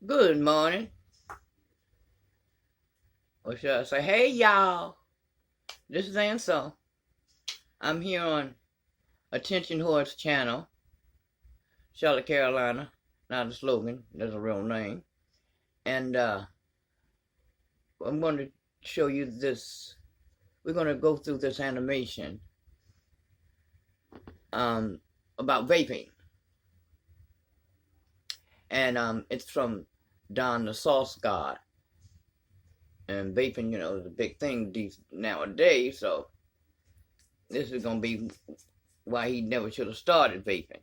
Good morning. Or should I say, hey y'all, this is Ansel. I'm here on Attention Horse Channel, Charlotte, Carolina. Not a slogan, that's a real name. And I'm going to show you this. We're going to go through this animation about vaping. And it's from Don the Sauce God. And vaping, is a big thing nowadays, so this is going to be why he never should have started vaping.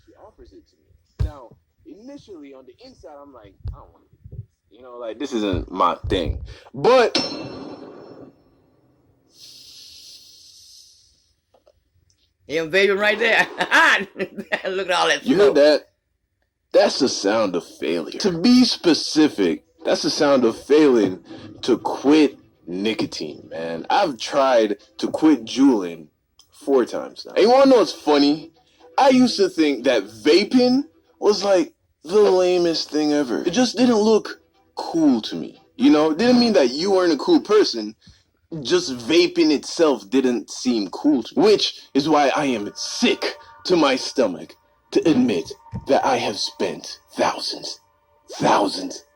She offers it to me. Now, initially on the inside, I'm like, I don't want to do this. Like this isn't my thing. But Him vaping right there. Look at all that smoke. You heard that? That's the sound of failure. To be specific, that's the sound of failing to quit nicotine, man. I've tried to quit juuling 4 times now. And you wanna know what's funny? I used to think that vaping was like the lamest thing ever. It just didn't look cool to me. It didn't mean that you weren't a cool person. Just vaping itself didn't seem cool to me. Which is why I am sick to my stomach to admit that I have spent thousands,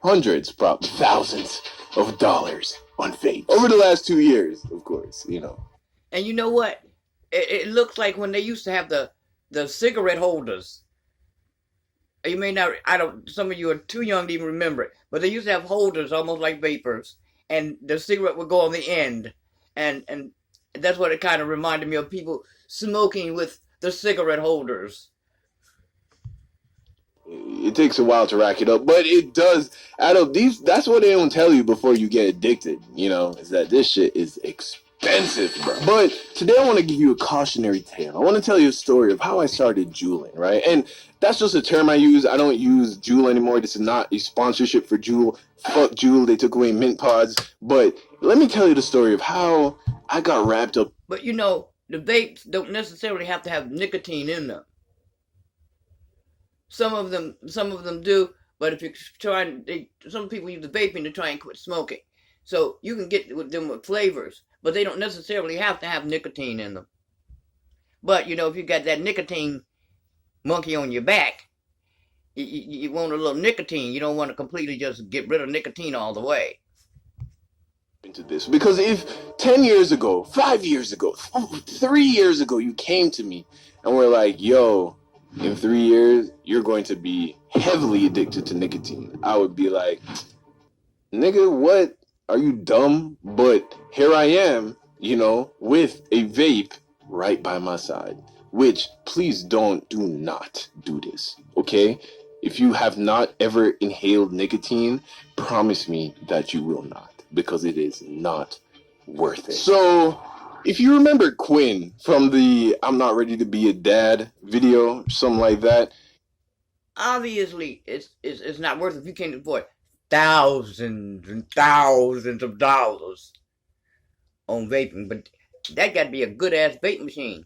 hundreds, probably thousands of dollars on vape over the last 2 years, of course, And you know what? It looks like when they used to have the cigarette holders. You may not, some of you are too young to even remember it, but they used to have holders almost like vapors, and the cigarette would go on the end. And that's what it kind of reminded me of, people smoking with the cigarette holders. It takes a while to rack it up, but it does add up. That's what they don't tell you before you get addicted, is that this shit is expensive, bro. But today I want to give you a cautionary tale. I want to tell you a story of how I started juuling, right? And that's just a term I use. I don't use Juul anymore. This is not a sponsorship for Juul. Fuck Juul. They took away mint pods. But let me tell you the story of how I got wrapped up. But the vapes don't necessarily have to have nicotine in them. Some of them do, but if you're trying, some people use the vaping to try and quit smoking. So you can get them with flavors, but they don't necessarily have to have nicotine in them. But if you got that nicotine monkey on your back, you want a little nicotine. You don't want to completely just get rid of nicotine all the way. Into this, because if 10 years ago, 5 years ago, 3 years ago, you came to me and were like, yo, in 3 years, you're going to be heavily addicted to nicotine, I would be like, nigga, what? Are you dumb? But here I am, with a vape right by my side. Which, please do not do this, okay? If you have not ever inhaled nicotine, promise me that you will not, because it is not worth it. So, if you remember Quinn from the I'm Not Ready to Be a Dad video, something like that. Obviously, it's not worth it if you can't afford thousands and thousands of dollars on vaping. But that got to be a good-ass vape machine.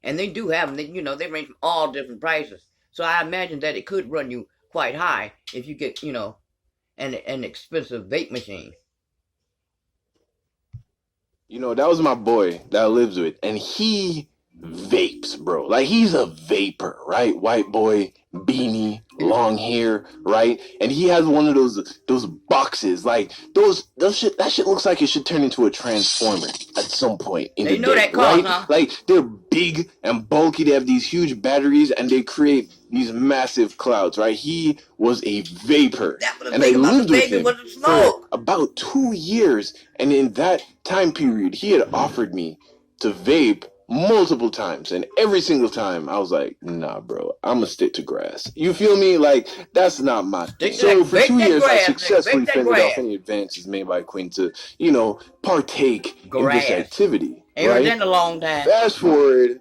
And they do have them. They range from all different prices. So I imagine that it could run you quite high if you get, an expensive vape machine. That was my boy that I lives with, and he vapes, bro. Like, he's a vapor, right? White boy, beanie, long hair, right? And he has one of those boxes, like those shit. That shit looks like it should turn into a transformer at some point in the day, that cost, right? huh? Like, they're big and bulky. They have these huge batteries, and they create these massive clouds, right? He was a vapor, and I lived with him for about 2 years. And in that time period, he had offered me to vape multiple times, and every single time I was like, nah, bro, I'm gonna stick to grass. You feel me? Like, that's not my thing. So for 2 years, I successfully fended off any advances made by Quinn to, partake in this activity. Ain't been a long time. Fast forward,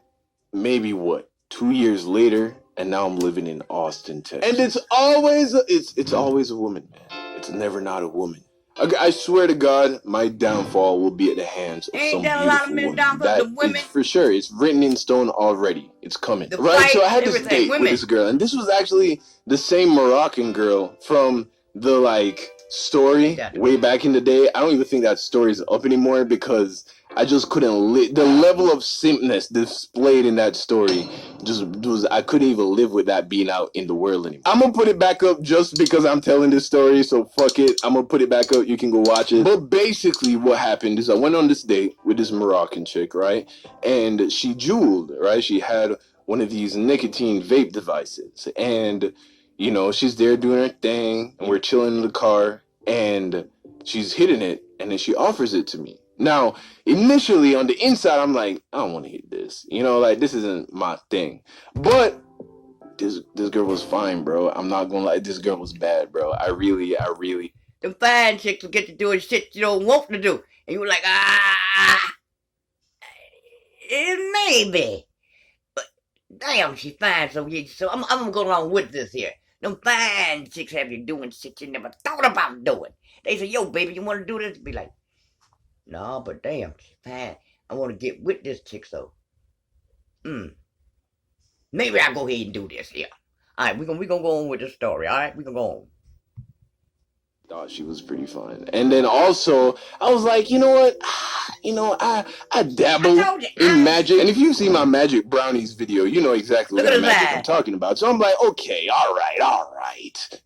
maybe 2 years later, and now I'm living in Austin, Texas. And it's always a woman, man. It's never not a woman. I swear to God, my downfall will be at the hands of Ain't some that a lot of beautiful men woman. down for That the is women? for sure. It's written in stone already. It's coming. The Right? So I fight, had this everything. date with Women. this girl, and this was actually the same Moroccan girl from the like story Exactly. way back in the day. I don't even think that story is up anymore because I just couldn't the level of simpness displayed in that story just was, I couldn't even live with that being out in the world anymore. I'm gonna put it back up just because I'm telling this story, so fuck it. I'm gonna put it back up. You can go watch it. But basically what happened is I went on this date with this Moroccan chick, right? And she jeweled, right? She had one of these nicotine vape devices. And, you know, she's there doing her thing, and we're chilling in the car, and she's hitting it, and then she offers it to me. Now, initially on the inside, I'm like, I don't want to hit this. You know, like this isn't my thing. But this girl was fine, bro. I'm not gonna lie, this girl was bad, bro. I really. The fine chicks will get to doing shit you don't want to do. And you're like, maybe. But damn, she fine. So I'm gonna go along with this here. Them fine chicks have you doing shit you never thought about doing. They say, yo, baby, you want to do this? Be like, no, but damn, she's fine. I want to get with this chick, so. Maybe I'll go ahead and do this here. All right, we're gonna go on with the story. All right, we're gonna go on. Thought she was pretty fun. And then also, I was like, you know what? I dabble in magic. And if you see my Magic Brownies video, you know exactly what magic I'm talking about. So I'm like, okay, all right.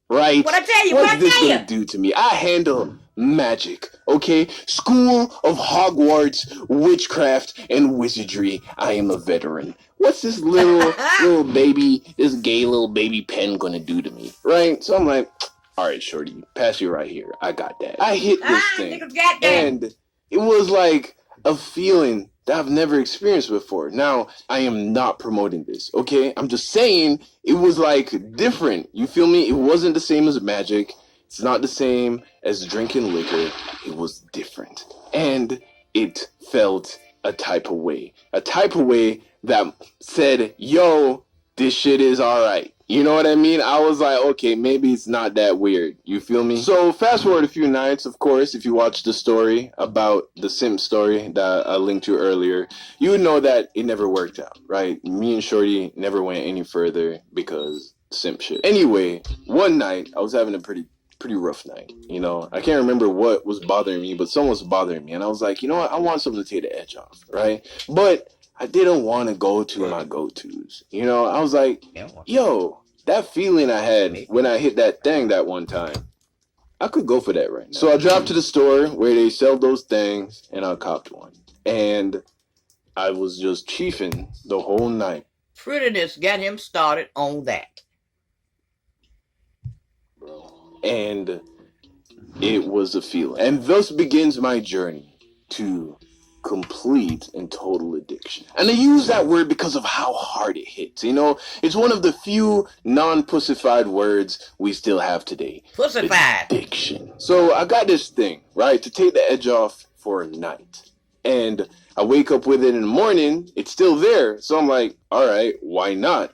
Right? What I tell you, What's this gonna do to me? I handle magic, okay? School of Hogwarts, witchcraft, and wizardry. I am a veteran. What's this little baby, this gay little baby pen gonna do to me? Right? So I'm like, all right, shorty, pass you right here. I got that. I hit this thing, and it was like a feeling that I've never experienced before. Now, I am not promoting this, okay? I'm just saying it was like different. You feel me? It wasn't the same as magic. It's not the same as drinking liquor. It was different. And it felt a type of way. A type of way that said, yo, this shit is all right. You know what I mean? I was like, okay, maybe it's not that weird. You feel me? So fast forward a few nights, of course, if you watch the story about the simp story that I linked to earlier, you would know that it never worked out, right? Me and Shorty never went any further because simp shit. Anyway, one night, I was having a pretty rough night, you know? I can't remember what was bothering me, but someone was bothering me. And I was like, you know what? I want something to take the edge off, right? But I didn't want to go to my go-tos. You know, I was like, yo, that feeling I had when I hit that thing that one time, I could go for that right now. So I dropped to the store where they sell those things, and I copped one. And I was just chiefing the whole night. Prettiness got him started on that. And it was a feeling. And thus begins my journey to complete and total addiction. And I use that word because of how hard it hits. You know, it's one of the few non-pussified words we still have today. Pussified. Addiction. So I got this thing, right, to take the edge off for a night. And I wake up with it in the morning, it's still there. So I'm like, all right, why not?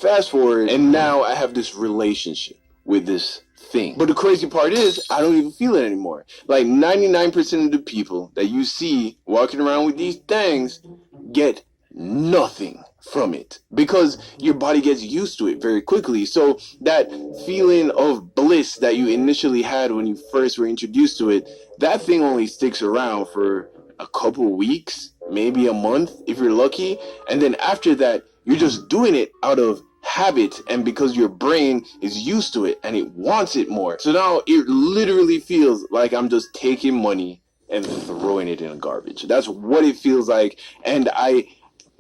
Fast forward, and now I have this relationship with this thing. But the crazy part is, I don't even feel it anymore. Like 99% of the people that you see walking around with these things get nothing from it because your body gets used to it very quickly. So that feeling of bliss that you initially had when you first were introduced to it, that thing only sticks around for a couple weeks, maybe a month if you're lucky. And then after that, you're just doing it out of habit and because your brain is used to it and it wants it more. So now it literally feels like I'm just taking money and throwing it in the garbage. That's what it feels like. And I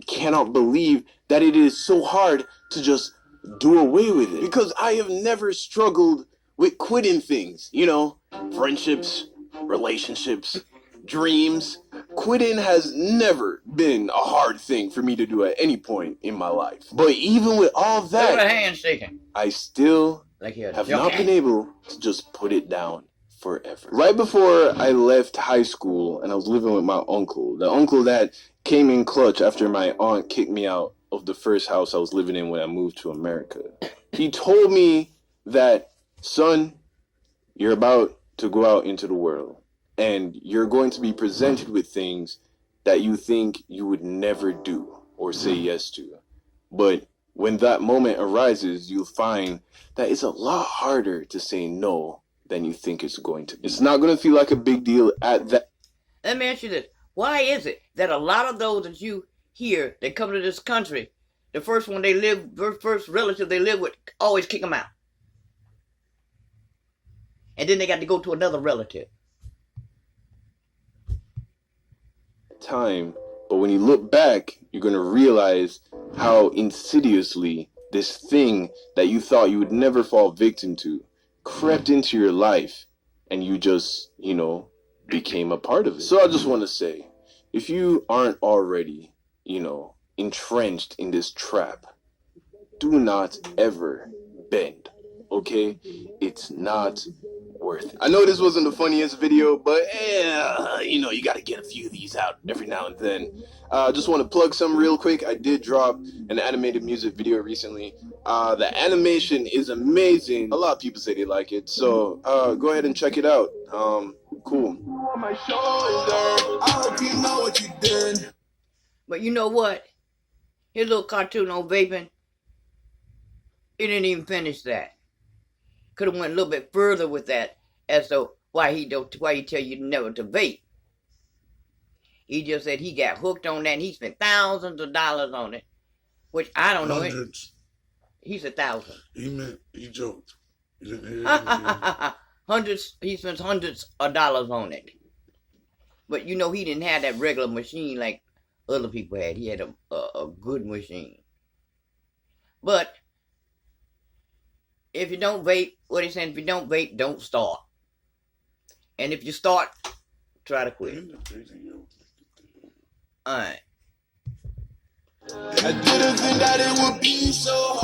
cannot believe that it is so hard to just do away with it because I have never struggled with quitting things, you know, friendships, relationships, dreams. Quitting has never been a hard thing for me to do at any point in my life. But even with all that, I still have not been able to just put it down forever. Right before I left high school and I was living with my uncle, the uncle that came in clutch after my aunt kicked me out of the first house I was living in when I moved to America. He told me that, son, you're about to go out into the world, and you're going to be presented with things that you think you would never do or say yes to. But when that moment arises, you'll find that it's a lot harder to say no than you think it's going to be. It's not going to feel like a big deal at that. Let me ask you this. Why is it that a lot of those that you hear that come to this country, the first one they live, first relative they live with, always kick them out? And then they got to go to another relative. Time, but when you look back, you're going to realize how insidiously this thing that you thought you would never fall victim to crept into your life, and you just, became a part of it. So I just want to say, if you aren't already, entrenched in this trap, do not ever bend, okay? It's not worth it. I know this wasn't the funniest video, but you gotta get a few of these out every now and then. Just want to plug some real quick. I did drop an animated music video recently. The animation is amazing. A lot of people say they like it, so go ahead and check it out. Cool. I hope you know what you did. But you know what? His little cartoon on vaping, he didn't even finish that. Could have went a little bit further with that as to why he tell you never to vape. He just said he got hooked on that and he spent thousands of dollars on it, which I don't know. Hundreds. He said thousands. He joked. You didn't hear anything. Hundreds. He spent hundreds of dollars on it. But he didn't have that regular machine like other people had. He had a good machine. But if you don't vape, what he's saying, if you don't vape, don't start. And if you start, try to quit. Alright. I didn't think that it would be